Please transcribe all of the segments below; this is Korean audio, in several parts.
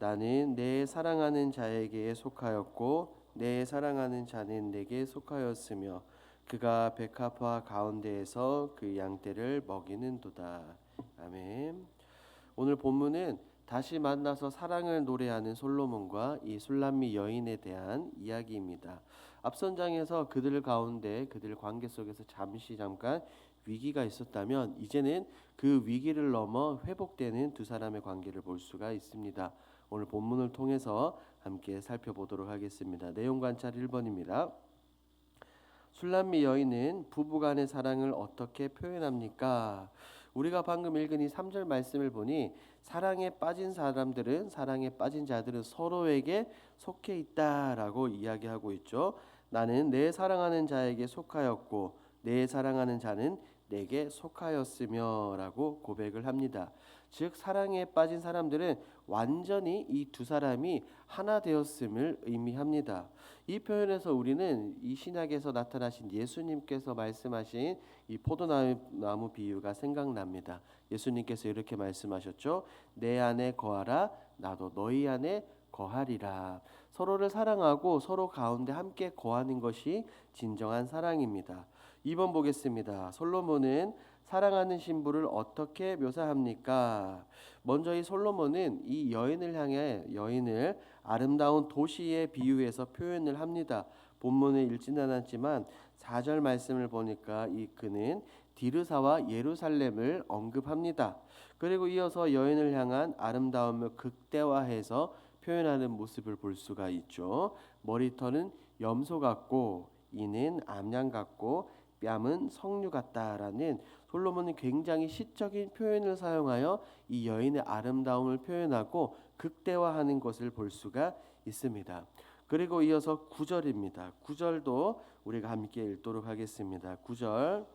나는 내 사랑하는 자에게 속하였고 내 사랑하는 자는 내게 속하였으며 그가 백합화 가운데에서 그 양떼를 먹이는도다. 아멘. 오늘 본문은 다시 만나서 사랑을 노래하는 솔로몬과 이 술람미 여인에 대한 이야기입니다. 앞선 장에서 그들 가운데 그들 관계 속에서 잠깐 위기가 있었다면 이제는 그 위기를 넘어 회복되는 두 사람의 관계를 볼 수가 있습니다. 오늘 본문을 통해서 함께 살펴보도록 하겠습니다. 내용 관찰 1번입니다. 술람미 여인은 부부간의 사랑을 어떻게 표현합니까? 우리가 방금 읽은 이 3절 말씀을 보니 사랑에 빠진 자들은 서로에게 속해 있다라고 이야기하고 있죠. 나는 내 사랑하는 자에게 속하였고 내 사랑하는 자는 내게 속하였으며 라고 고백을 합니다. 즉 사랑에 빠진 사람들은 완전히 이 두 사람이 하나 되었음을 의미합니다. 이 표현에서 우리는 이 신약에서 나타나신 예수님께서 말씀하신 이 포도나무 비유가 생각납니다. 예수님께서 이렇게 말씀하셨죠. 내 안에 거하라 나도 너희 안에 거하리라. 서로를 사랑하고 서로 가운데 함께 거하는 것이 진정한 사랑입니다. 2번 보겠습니다. 솔로몬은 사랑하는 신부를 어떻게 묘사합니까? 먼저 이 솔로몬은 이 여인을 향해 여인을 아름다운 도시에 비유해서 표현을 합니다. 본문을 읽지는 않았지만 4절 말씀을 보니까 이 그는 디르사와 예루살렘을 언급합니다. 그리고 이어서 여인을 향한 아름다움을 극대화해서 표현하는 모습을 볼 수가 있죠. 머리털은 염소 같고 이는 암양 같고 뺨은 석류 같다라는 솔로몬은 굉장히 시적인 표현을 사용하여 이 여인의 아름다움을 표현하고 극대화하는 것을 볼 수가 있습니다. 그리고 이어서 9절입니다. 9절도 우리가 함께 읽도록 하겠습니다. 9절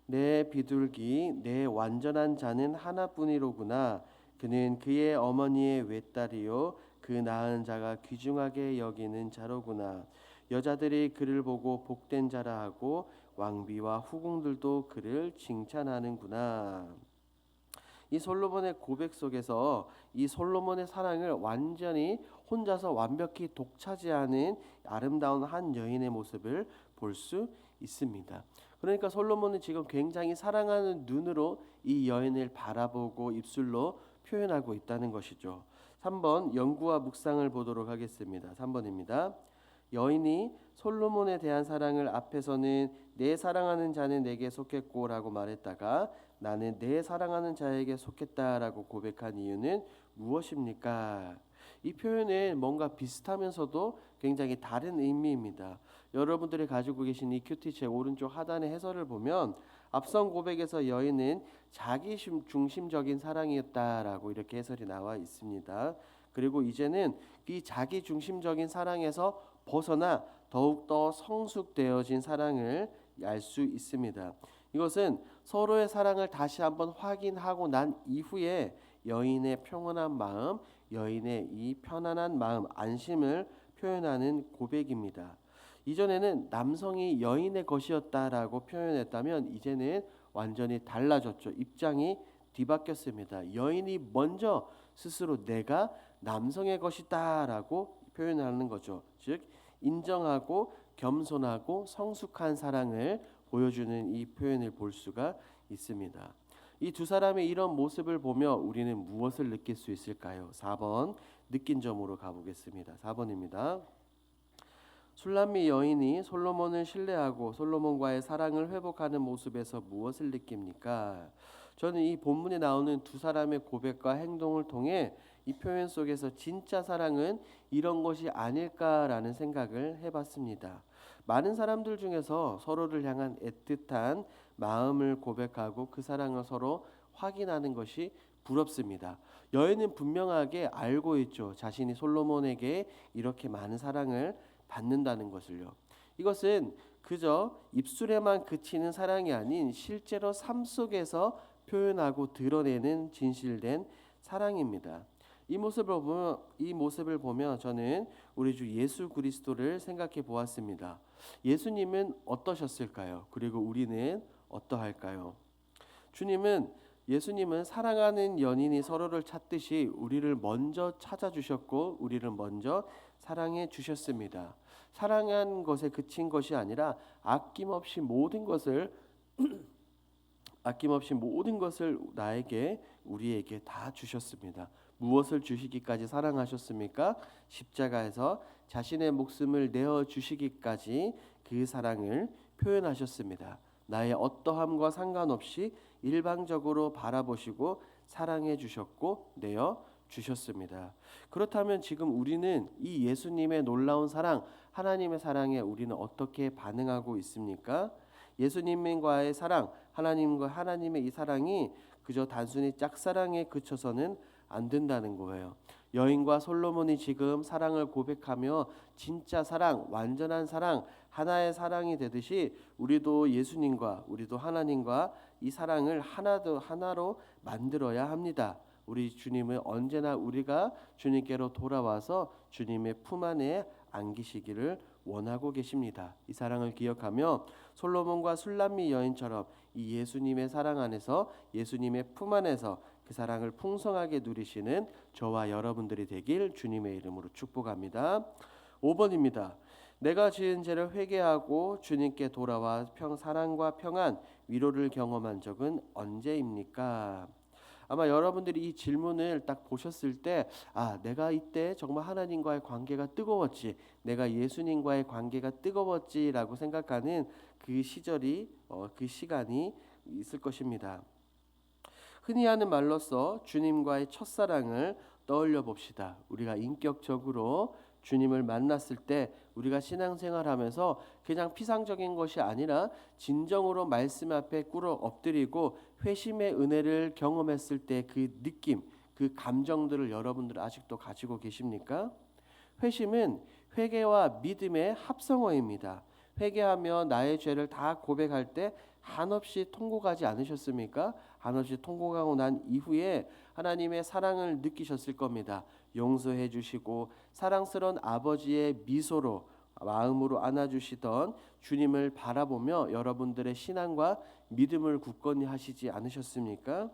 내 비둘기 내 완전한 자는 하나뿐이로구나. 그는 그의 어머니의 외딸이요 그 낳은 자가 귀중하게 여기는 자로구나. 여자들이 그를 보고 복된 자라 하고 왕비와 후궁들도 그를 칭찬하는구나. 이 솔로몬의 고백 속에서 이 솔로몬의 사랑을 완전히 혼자서 완벽히 독차지하는 아름다운 한 여인의 모습을 볼 수 있습니다. 그러니까 솔로몬은 지금 굉장히 사랑하는 눈으로 이 여인을 바라보고 입술로 표현하고 있다는 것이죠. 3번 연구와 묵상을 보도록 하겠습니다. 3번입니다. 여인이 솔로몬에 대한 사랑을 앞에서는 내 사랑하는 자는 내게 속했고라고 말했다가 나는 내 사랑하는 자에게 속했다라고 고백한 이유는 무엇입니까? 이 표현은 뭔가 비슷하면서도 굉장히 다른 의미입니다. 여러분들이 가지고 계신 이 큐티책 오른쪽 하단의 해설을 보면 앞선 고백에서 여인은 자기 중심적인 사랑이었다라고 이렇게 해설이 나와 있습니다. 그리고 이제는 이 자기 중심적인 사랑에서 벗어나 더욱더 성숙되어진 사랑을 알 수 있습니다. 이것은 서로의 사랑을 다시 한번 확인하고 난 이후에 여인의 평온한 마음, 여인의 이 편안한 마음, 안심을 표현하는 고백입니다. 이전에는 남성이 여인의 것이었다라고 표현했다면 이제는 완전히 달라졌죠. 입장이 뒤바뀌었습니다. 여인이 먼저 스스로 내가 남성의 것이다라고 표현하는 거죠. 즉 인정하고 겸손하고 성숙한 사랑을 보여주는 이 표현을 볼 수가 있습니다. 이 두 사람의 이런 모습을 보며 우리는 무엇을 느낄 수 있을까요? 4번 느낀 점으로 가보겠습니다. 4번입니다. 술람미 여인이 솔로몬을 신뢰하고 솔로몬과의 사랑을 회복하는 모습에서 무엇을 느낍니까? 저는 이 본문에 나오는 두 사람의 고백과 행동을 통해 이 표현 속에서 진짜 사랑은 이런 것이 아닐까라는 생각을 해봤습니다. 많은 사람들 중에서 서로를 향한 애틋한 마음을 고백하고 그 사랑을 서로 확인하는 것이 부럽습니다. 여인은 분명하게 알고 있죠. 자신이 솔로몬에게 이렇게 많은 사랑을 받는다는 것을요. 이것은 그저 입술에만 그치는 사랑이 아닌 실제로 삶 속에서 표현하고 드러내는 진실된 사랑입니다. 이 모습을 보며 저는 우리 주 예수 그리스도를 생각해 보았습니다. 예수님은 어떠셨을까요? 그리고 우리는 어떠할까요? 주님은 예수님은 사랑하는 연인이 서로를 찾듯이 우리를 먼저 찾아주셨고 우리를 먼저 사랑해 주셨습니다. 사랑한 것에 그친 것이 아니라 아낌없이 모든 것을 나에게 우리에게 다 주셨습니다. 무엇을 주시기까지 사랑하셨습니까? 십자가에서 자신의 목숨을 내어 주시기까지 그 사랑을 표현하셨습니다. 나의 어떠함과 상관없이 일방적으로 바라보시고 사랑해 주셨고 내어 주셨습니다. 그렇다면 지금 우리는 이 예수님의 놀라운 사랑, 하나님의 사랑에 우리는 어떻게 반응하고 있습니까? 예수님과의 사랑, 하나님의 이 사랑이 그저 단순히 짝사랑에 그쳐서는 안 된다는 거예요. 여인과 솔로몬이 지금 사랑을 고백하며 진짜 사랑, 완전한 사랑, 하나의 사랑이 되듯이 우리도 예수님과 우리도 하나님과 이 사랑을 하나로 만들어야 합니다. 우리 주님은 언제나 우리가 주님께로 돌아와서 주님의 품 안에 안기시기를 원하고 계십니다. 이 사랑을 기억하며 솔로몬과 술람미 여인처럼 이 예수님의 사랑 안에서 예수님의 품 안에서 그 사랑을 풍성하게 누리시는 저와 여러분들이 되길 주님의 이름으로 축복합니다. 5번입니다. 내가 지은 죄를 회개하고 주님께 돌아와 사랑과 평안, 위로를 경험한 적은 언제입니까? 아마 여러분들이 이 질문을 딱 보셨을 때 내가 이때 정말 하나님과의 관계가 뜨거웠지, 내가 예수님과의 관계가 뜨거웠지라고 생각하는 그 시절이 그 시간이 있을 것입니다. 흔히 하는 말로써 주님과의 첫사랑을 떠올려 봅시다. 우리가 인격적으로 주님을 만났을 때 우리가 신앙생활하면서 그냥 피상적인 것이 아니라 진정으로 말씀 앞에 꿇어 엎드리고 회심의 은혜를 경험했을 때 그 느낌, 그 감정들을 여러분들 아직도 가지고 계십니까? 회심은 회개와 믿음의 합성어입니다. 회개하며 나의 죄를 다 고백할 때 한없이 통곡하지 않으셨습니까? 한없이 통곡하고 난 이후에 하나님의 사랑을 느끼셨을 겁니다. 용서해 주시고 사랑스러운 아버지의 미소로 마음으로 안아주시던 주님을 바라보며 여러분들의 신앙과 믿음을 굳건히 하시지 않으셨습니까?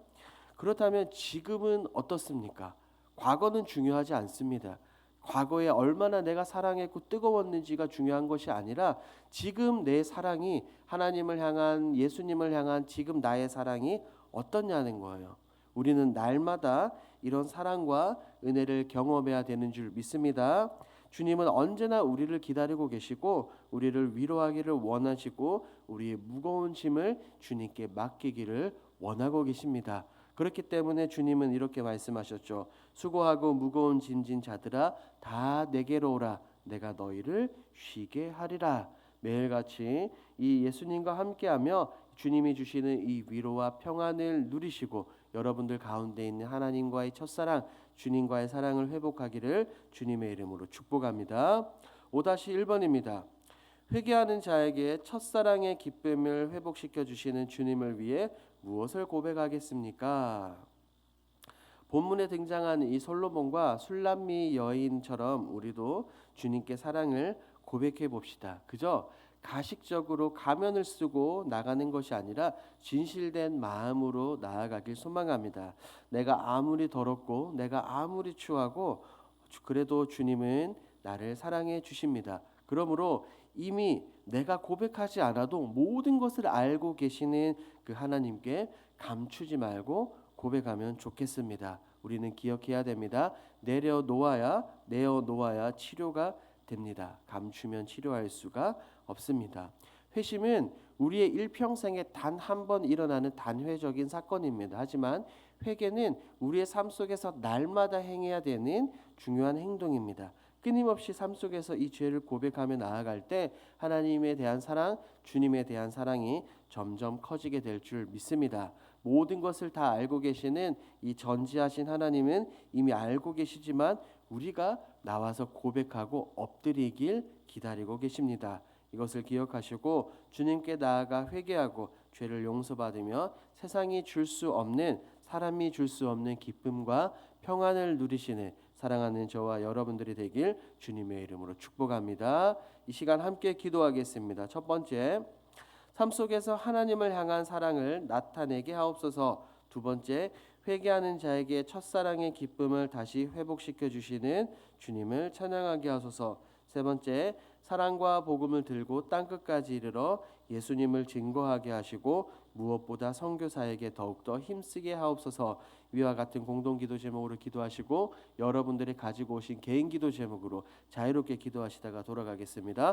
그렇다면 지금은 어떻습니까? 과거는 중요하지 않습니다. 과거에 얼마나 내가 사랑했고 뜨거웠는지가 중요한 것이 아니라 지금 내 사랑이 하나님을 향한, 예수님을 향한 지금 나의 사랑이 어떠냐는 거예요. 우리는 날마다 이런 사랑과 은혜를 경험해야 되는 줄 믿습니다. 주님은 언제나 우리를 기다리고 계시고 우리를 위로하기를 원하시고 우리의 무거운 짐을 주님께 맡기기를 원하고 계십니다. 그렇기 때문에 주님은 이렇게 말씀하셨죠. 수고하고 무거운 짐진 자들아 다 내게로 오라. 내가 너희를 쉬게 하리라. 매일같이 이 예수님과 함께하며 주님이 주시는 이 위로와 평안을 누리시고 여러분들 가운데 있는 하나님과의 첫사랑, 주님과의 사랑을 회복하기를 주님의 이름으로 축복합니다. 5-1번입니다. 회개하는 자에게 첫사랑의 기쁨을 회복시켜 주시는 주님을 위해 무엇을 고백하겠습니까? 본문에 등장하는 이 솔로몬과 술람미 여인처럼 우리도 주님께 사랑을 고백해 봅시다. 그저 가식적으로 가면을 쓰고 나가는 것이 아니라 진실된 마음으로 나아가길 소망합니다. 내가 아무리 더럽고 내가 아무리 추하고 그래도 주님은 나를 사랑해 주십니다. 그러므로 이미 내가 고백하지 않아도 모든 것을 알고 계시는 그 하나님께 감추지 말고 고백하면 좋겠습니다. 우리는 기억해야 됩니다. 내어놓아야 치료가 됩니다. 감추면 치료할 수가 없습니다. 회심은 우리의 일평생에 단 한 번 일어나는 단회적인 사건입니다. 하지만 회개는 우리의 삶 속에서 날마다 행해야 되는 중요한 행동입니다. 끊임없이 삶 속에서 이 죄를 고백하며 나아갈 때 하나님에 대한 사랑, 주님에 대한 사랑이 점점 커지게 될 줄 믿습니다. 모든 것을 다 알고 계시는 이 전지하신 하나님은 이미 알고 계시지만 우리가 나와서 고백하고 엎드리길 기다리고 계십니다. 이것을 기억하시고 주님께 나아가 회개하고 죄를 용서받으며 세상이 줄 수 없는, 사람이 줄 수 없는 기쁨과 평안을 누리시는 사랑하는 저와 여러분들이 되길 주님의 이름으로 축복합니다. 이 시간 함께 기도하겠습니다. 첫 번째, 삶 속에서 하나님을 향한 사랑을 나타내게 하옵소서. 두 번째, 회개하는 자에게 첫사랑의 기쁨을 다시 회복시켜 주시는 주님을 찬양하게 하소서. 세 번째, 사랑과 복음을 들고 땅끝까지 이르러 예수님을 증거하게 하시고 무엇보다 선교사에게 더욱더 힘쓰게 하옵소서. 위와 같은 공동 기도 제목으로 기도하시고 여러분들이 가지고 오신 개인 기도 제목으로 자유롭게 기도하시다가 돌아가겠습니다.